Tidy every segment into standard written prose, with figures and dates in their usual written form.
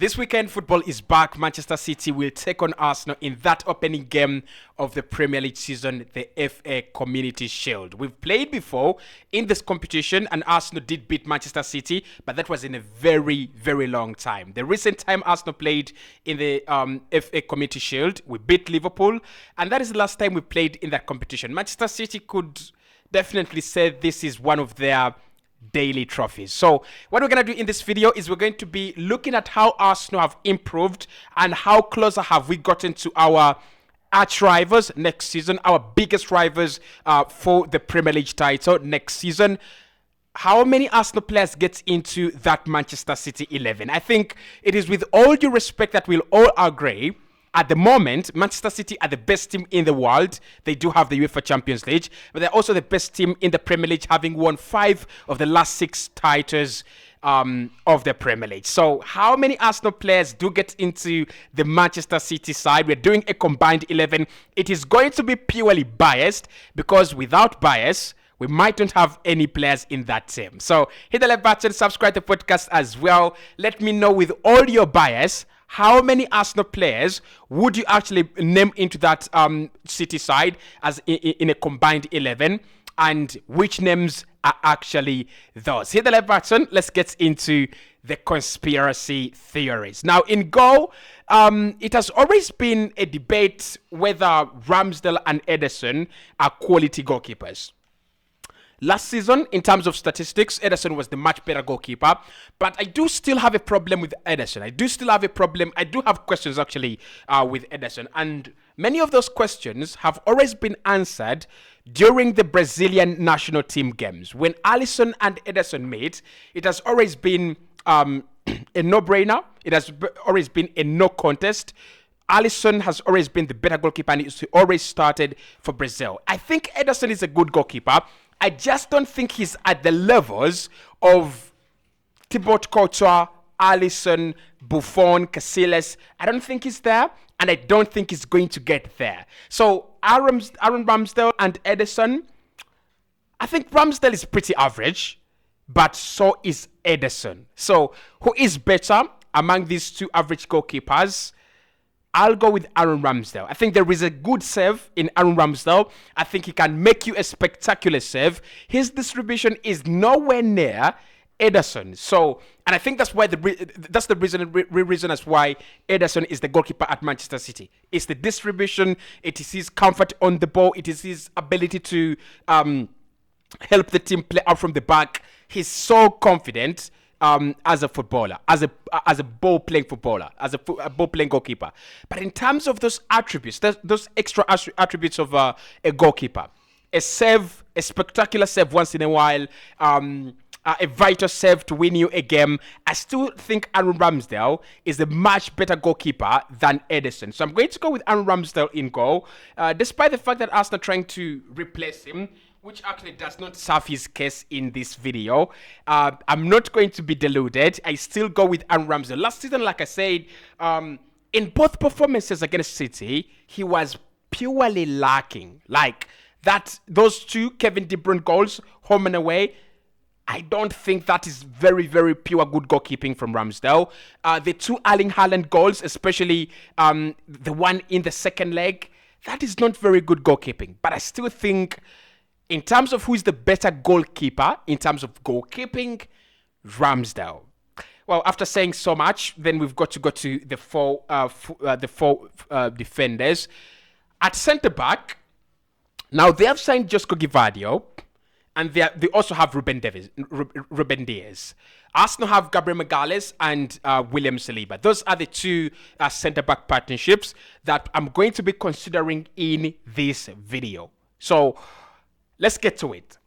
This weekend, football is back. Manchester City will take on Arsenal in that opening game of the Premier League season, the FA Community Shield. We've played before in this competition, and Arsenal did beat Manchester City, but that was in a very, very long time. The recent time Arsenal played in the FA Community Shield, we beat Liverpool, and that is the last time we played in that competition. Manchester City could definitely say this is one of their daily trophies. So what we're going to do in this video is we're going to be looking at how Arsenal have improved and how closer have we gotten to our arch rivals next season, our biggest rivals for the Premier League title next season. How many Arsenal players get into that Manchester City 11? I think it is with all due respect that we'll all agree. At the moment, Manchester City are the best team in the world. They do have the UEFA Champions League, but they're also the best team in the Premier League, having won 5 of the last 6 titles of the Premier League. So how many Arsenal players do get into the Manchester City side? We're doing a combined 11. It is going to be purely biased because without bias, we might not have any players in that team. So hit the like button, subscribe to the podcast as well. Let me know with all your bias, how many Arsenal players would you actually name into that City side as in a combined 11, and which names are actually those? Hit the like button. Let's get into the conspiracy theories. Now, in goal, it has always been a debate whether Ramsdale and Ederson are quality goalkeepers. Last season, in terms of statistics, Ederson was the much better goalkeeper. But I do still have a problem with Ederson. I do have questions actually with Ederson. And many of those questions have always been answered during the Brazilian national team games. When Alisson and Ederson meet, it has always been a no-brainer. It has always been a no contest. Alisson has always been the better goalkeeper and he's always started for Brazil. I think Ederson is a good goalkeeper. I just don't think he's at the levels of Thibaut Courtois, Alisson, Buffon, Casillas. I don't think he's there, and I don't think he's going to get there. So Aaron Ramsdale and Ederson, I think Ramsdale is pretty average, but so is Ederson. So who is better among these two average goalkeepers? I'll go with Aaron Ramsdale. I think there is a good save in Aaron Ramsdale. I think he can make you a spectacular save. His distribution is nowhere near Ederson. So, and I think that's why that's the reason as why Ederson is the goalkeeper at Manchester City. It's the distribution. It is his comfort on the ball. It is his ability to help the team play out from the back. He's so confident. As a footballer, as a ball-playing footballer, as a ball-playing goalkeeper. But in terms of those attributes, those extra attributes of a goalkeeper, a save, a spectacular save once in a while, a vital save to win you a game, I still think Aaron Ramsdale is a much better goalkeeper than Ederson. So I'm going to go with Aaron Ramsdale in goal, despite the fact that Arsenal are trying to replace him, which actually does not serve his case in this video. I'm not going to be deluded. I still go with Aaron Ramsdale. Last season, like I said, in both performances against City, he was purely lacking. Like those 2 Kevin De Bruyne goals, home and away, I don't think that is very, very pure good goalkeeping from Ramsdale. The 2 Erling Haaland goals, especially the one in the second leg, that is not very good goalkeeping. But I still think, in terms of who is the better goalkeeper, in terms of goalkeeping, Ramsdale. Well, after saying so much, then we've got to go to the four defenders. At centre-back, now they have signed Josko Gvardiol, and they also have Ruben Dias. Arsenal have Gabriel Magalhaes and William Saliba. Those are the 2 centre-back partnerships that I'm going to be considering in this video. So let's get to it.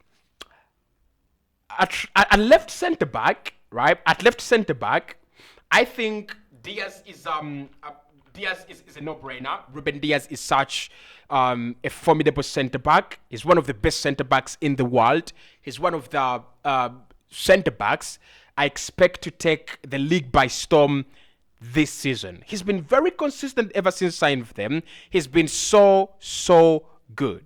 At left centre back, right? At left centre back, I think Diaz is a no-brainer. Ruben Dias is such a formidable centre back. He's one of the best centre backs in the world. He's one of the centre backs I expect to take the league by storm this season. He's been very consistent ever since signing with them. He's been so good.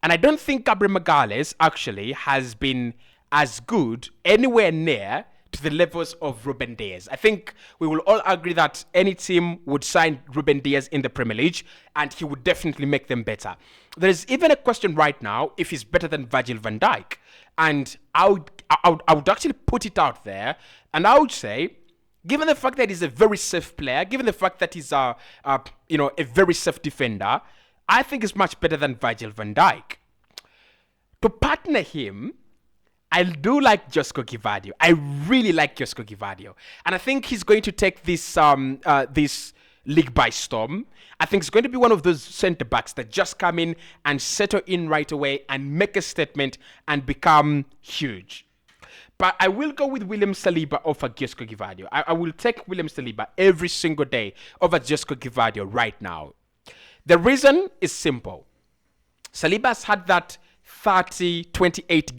And I don't think Gabriel Magalhaes actually has been as good anywhere near to the levels of Ruben Diaz. I think we will all agree that any team would sign Ruben Diaz in the Premier League, and he would definitely make them better. There is even a question right now if he's better than Virgil van Dijk. And I would actually put it out there, and I would say, given the fact that he's a very safe player, given the fact that he's a very safe defender, I think he's much better than Virgil van Dijk. To partner him, I do like Josko Gvardiol. I really like Josko Gvardiol. And I think he's going to take this league by storm. I think it's going to be one of those centre-backs that just come in and settle in right away and make a statement and become huge. But I will go with William Saliba over Josko Gvardiol. I will take William Saliba every single day over Josko Gvardiol right now. The reason is simple. Saliba has had that 28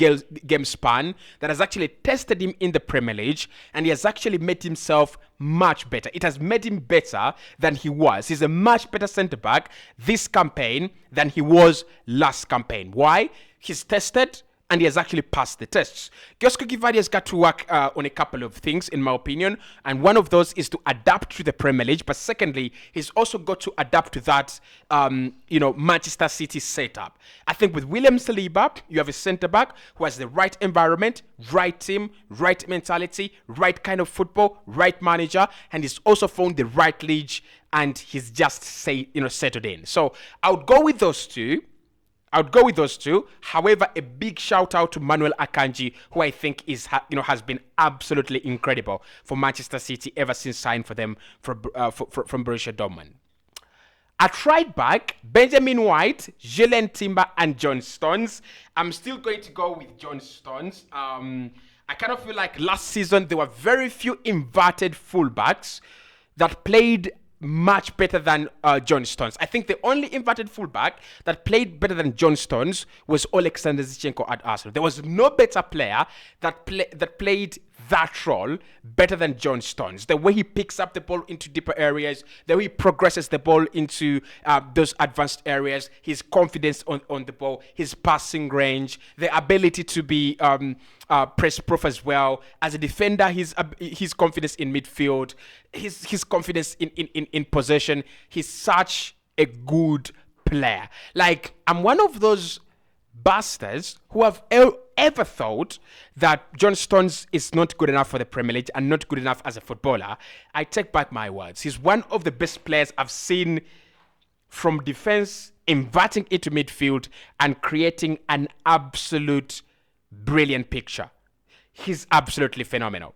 game span that has actually tested him in the Premier League, and he has actually made himself much better. It has made him better than he was. He's a much better centre-back this campaign than he was last campaign. Why? He's tested and he has actually passed the tests. Josko Gvardiol has got to work on a couple of things, in my opinion, and one of those is to adapt to the Premier League. But secondly, he's also got to adapt to that, Manchester City setup. I think with William Saliba, you have a centre back who has the right environment, right team, right mentality, right kind of football, right manager, and he's also found the right league, and he's just settled in. So I would go with those two. However, a big shout out to Manuel Akanji, who I think has been absolutely incredible for Manchester City ever since signing for them from Borussia Dortmund. At right back, Benjamin White, Julian Timber, and John Stones. I'm still going to go with John Stones. I kind of feel like last season there were very few inverted fullbacks that played much better than John Stones. I think the only inverted fullback that played better than John Stones was Alexander Zinchenko at Arsenal. There was no better player that played that role better than John Stones. The way he picks up the ball into deeper areas, the way he progresses the ball into those advanced areas, his confidence on the ball, his passing range, the ability to be press-proof as well. As a defender, his confidence in midfield, his confidence in possession. He's such a good player. Like, I'm one of those bastards who have ever thought that John Stones is not good enough for the Premier League and not good enough as a footballer. I take back my words. He's one of the best players I've seen from defense, inverting into midfield and creating an absolute brilliant picture. He's absolutely phenomenal.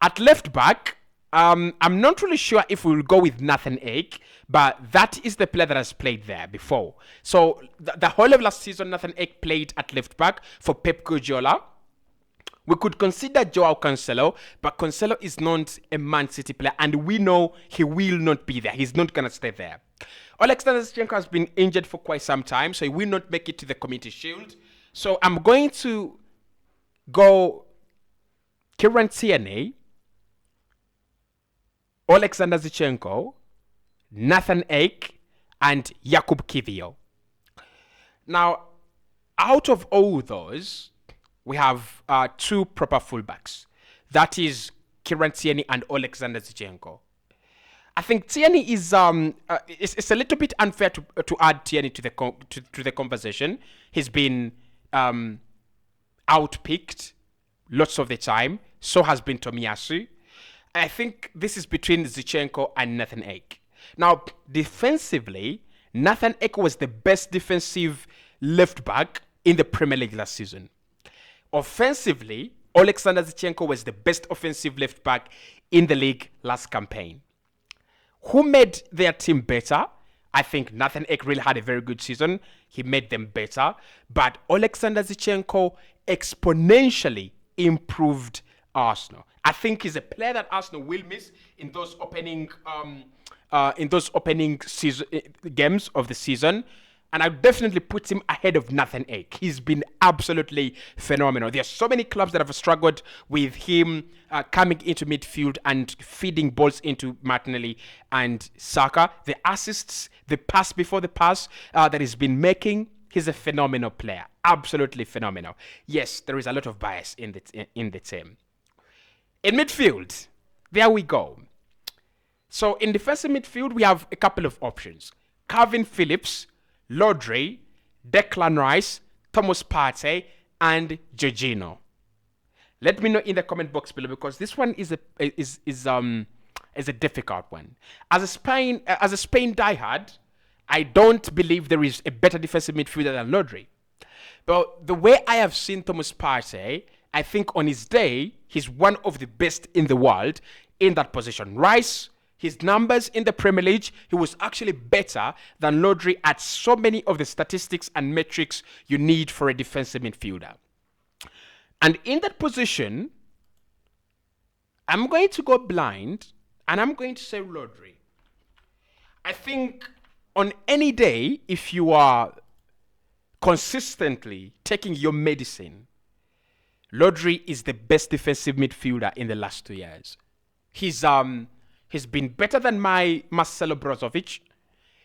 At left back, I'm not really sure if we'll go with Nathan Ake, but that is the player that has played there before. So the whole of last season, Nathan Ake played at left back for Pep Guardiola. We could consider Joao Cancelo, but Cancelo is not a Man City player, and we know he will not be there. He's not going to stay there. Alexander Zinchenko has been injured for quite some time, so he will not make it to the Community Shield. So I'm going to go Kieran Tierney, Alexander Zinchenko, Nathan Ake, and Jakub Kiwior. Now, out of all those, we have two proper fullbacks. That is Kieran Tierney and Alexander Zinchenko. I think Tierney is it's a little bit unfair to add Tierney to the conversation. He's been outpicked lots of the time. So has been Tomiyasu. I think this is between Zinchenko and Nathan Ake. Now, defensively, Nathan Ake was the best defensive left back in the Premier League last season. Offensively, Alexander Zinchenko was the best offensive left back in the league last campaign. Who made their team better? I think Nathan Ake really had a very good season. He made them better. But Alexander Zinchenko exponentially improved Arsenal. I think he's a player that Arsenal will miss in those opening season games of the season, and I definitely put him ahead of Nathan Ake. He's been absolutely phenomenal. There are so many clubs that have struggled with him coming into midfield and feeding balls into Martinelli and Saka. The assists, the pass before the pass that he's been making. He's a phenomenal player, absolutely phenomenal. Yes, there is a lot of bias in the team. In midfield, there we go. So in defensive midfield, we have a couple of options. Calvin Phillips, Lodri, Declan Rice, Thomas Partey, and Jorginho. Let me know in the comment box below, because this one is a difficult one. As a Spain diehard, I don't believe there is a better defensive midfielder than Lodri. But the way I have seen Thomas Partey, I think on his day, he's one of the best in the world in that position. Rice, his numbers in the Premier League, he was actually better than Lodri at so many of the statistics and metrics you need for a defensive midfielder. And in that position, I'm going to go blind and I'm going to say Lodri. I think on any day, if you are consistently taking your medicine, Lodri is the best defensive midfielder in the last 2 years. He's been better than my Marcelo Brozovic.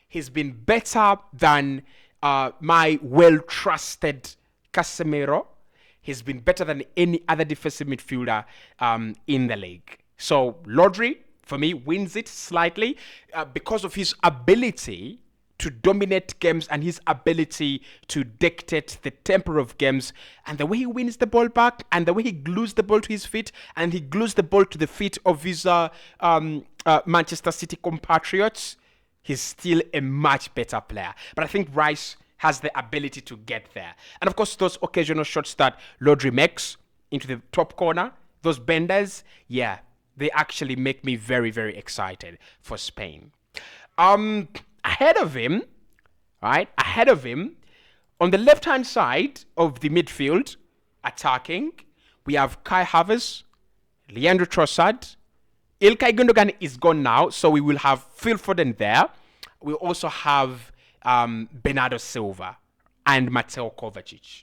He's been better than my well-trusted Casemiro. He's been better than any other defensive midfielder in the league. So Lodri, for me, wins it slightly because of his ability to dominate games and his ability to dictate the tempo of games, and the way he wins the ball back, and the way he glues the ball to his feet, and he glues the ball to the feet of his Manchester City compatriots. He's still a much better player. But I think Rice has the ability to get there. And of course, those occasional shots that Lodri makes into the top corner, those benders, yeah, they actually make me very, very excited for Spain. Ahead of him, on the left-hand side of the midfield, attacking, we have Kai Havertz, Leandro Trossard. Ilkay Gundogan is gone now, so we will have Phil Foden there. We also have Bernardo Silva and Mateo Kovacic.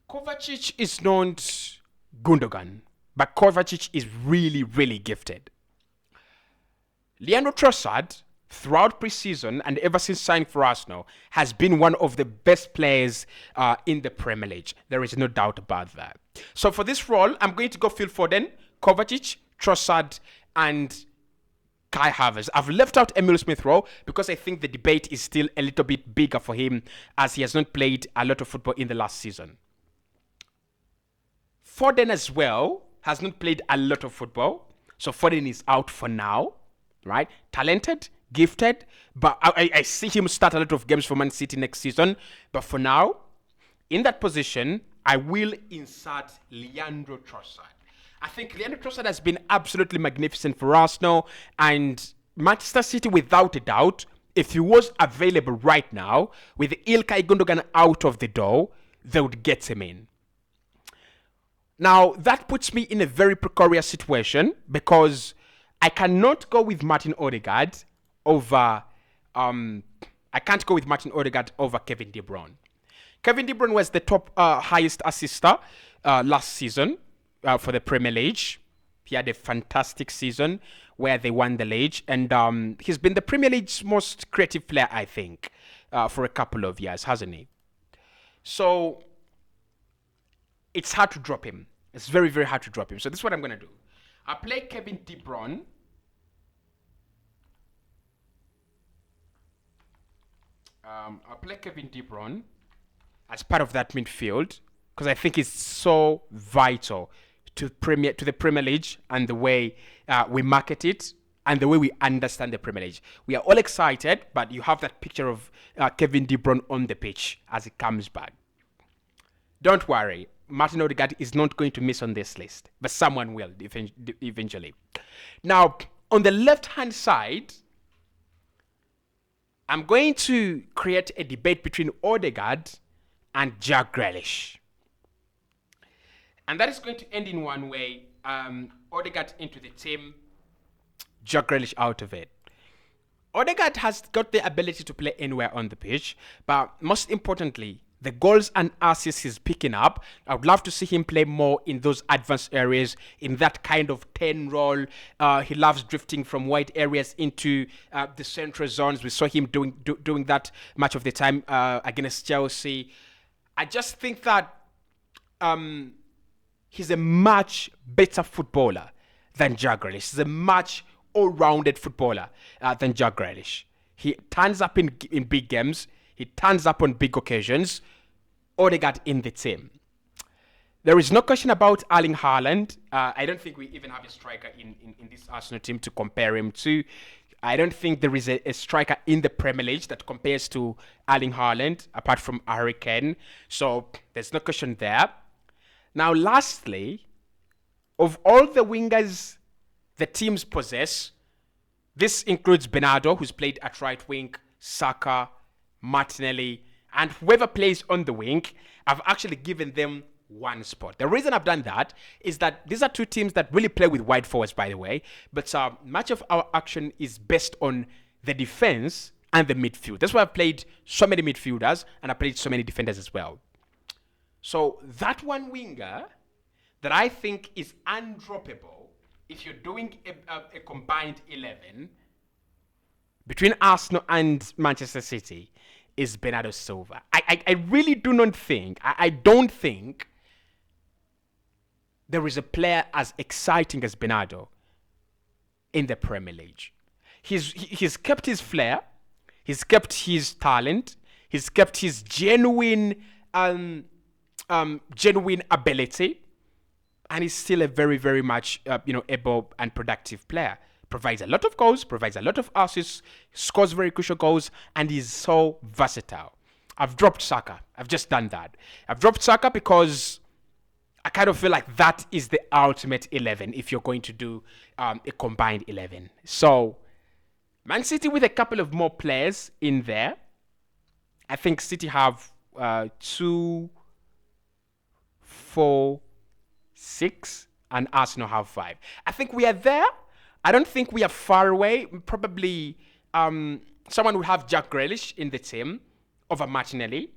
Kovacic is not Gundogan, but Kovacic is really, really gifted. Leandro Trossard, throughout preseason and ever since signing for Arsenal, has been one of the best players in the Premier League. There is no doubt about that. So for this role, I'm going to go Phil Foden, Kovacic, Trossard, and Kai Havertz. I've left out Emile Smith-Rowe because I think the debate is still a little bit bigger for him, as he has not played a lot of football in the last season. Foden as well has not played a lot of football, so Foden is out for now, right? Talented, gifted, but I see him start a lot of games for Mancity next season. But for now, in that position, I will insert Leandro Trossard. I think Leandro Trossard has been absolutely magnificent for Arsenal, and Manchester City, without a doubt, if he was available right now, with Ilkay Gundogan out of the door, they would get him in. Now, that puts me in a very precarious situation because I cannot go with Martin Odegaard over Kevin De Bruyne. Kevin De Bruyne was the top highest assister last season for the Premier League. He had a fantastic season where they won the league, and he's been the Premier League's most creative player, I think, for a couple of years, hasn't he? So it's hard to drop him. It's very, very hard to drop him. So this is what I'm going to do. I'll play Kevin De Bruyne. I'll play Kevin De Bruyne as part of that midfield because I think it's so vital to the Premier League and the way we market it and the way we understand the Premier League. We are all excited, but you have that picture of Kevin De Bruyne on the pitch as he comes back. Don't worry, Martin Odegaard is not going to miss on this list, but someone will eventually. Now, on the left-hand side, I'm going to create a debate between Odegaard and Jack Grealish. And that is going to end in one way. Odegaard into the team, Jack Grealish out of it. Odegaard has got the ability to play anywhere on the pitch, but most importantly, the goals and assists he's picking up, I would love to see him play more in those advanced areas, in that kind of 10 role. He loves drifting from wide areas into the central zones. We saw him doing that much of the time he's a much better footballer than Jack Grealish. He's a much all-rounded footballer than Jack Grealish. He turns up in big games. He turns up on big occasions. Odegaard in the team. There is no question about Erling Haaland. I don't think we even have a striker in this Arsenal team to compare him to. I don't think there is a striker in the Premier League that compares to Erling Haaland, apart from Harry Kane. So there's no question there. Now, lastly, of all the wingers the teams possess, this includes Bernardo, who's played at right wing, Saka, Martinelli, and whoever plays on the wing. I've actually given them one spot. The reason I've done that is that these are two teams that really play with wide forwards, by the way, but much of our action is based on the defense and the midfield. That's why I've played so many midfielders and I played so many defenders as well. So that one winger that I think is undroppable if you're doing a combined 11 between Arsenal and Manchester City is Bernardo Silva. I really do not think, I don't think there is a player as exciting as Bernardo in the Premier League. He's kept his flair, he's kept his talent, he's kept his genuine ability, and he's still a very, very much able and productive player. Provides a lot of goals, provides a lot of assists, scores very crucial goals, and is so versatile. I've dropped Saka. I've just done that. I've dropped Saka because I kind of feel like that is the ultimate 11 if you're going to do a combined 11. So, Man City with a couple of more players in there. I think City have 2, 4, 6, and Arsenal have 5. I think we are there. I don't think we are far away. Probably someone would have Jack Grealish in the team over Martinelli.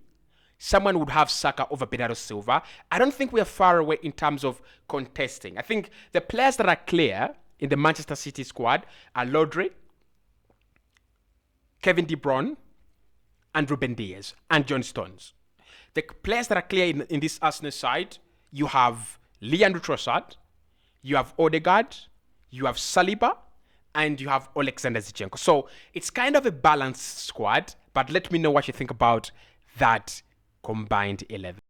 Someone would have Saka over Bernardo Silva. I don't think we are far away in terms of contesting. I think the players that are clear in the Manchester City squad are Rodri, Kevin De Bruyne, and Ruben Dias, and John Stones. The players that are clear in this Arsenal side, you have Leandro Trossard, you have Odegaard, you have Saliba, and you have Alexander Zinchenko. So it's kind of a balanced squad, but let me know what you think about that combined 11.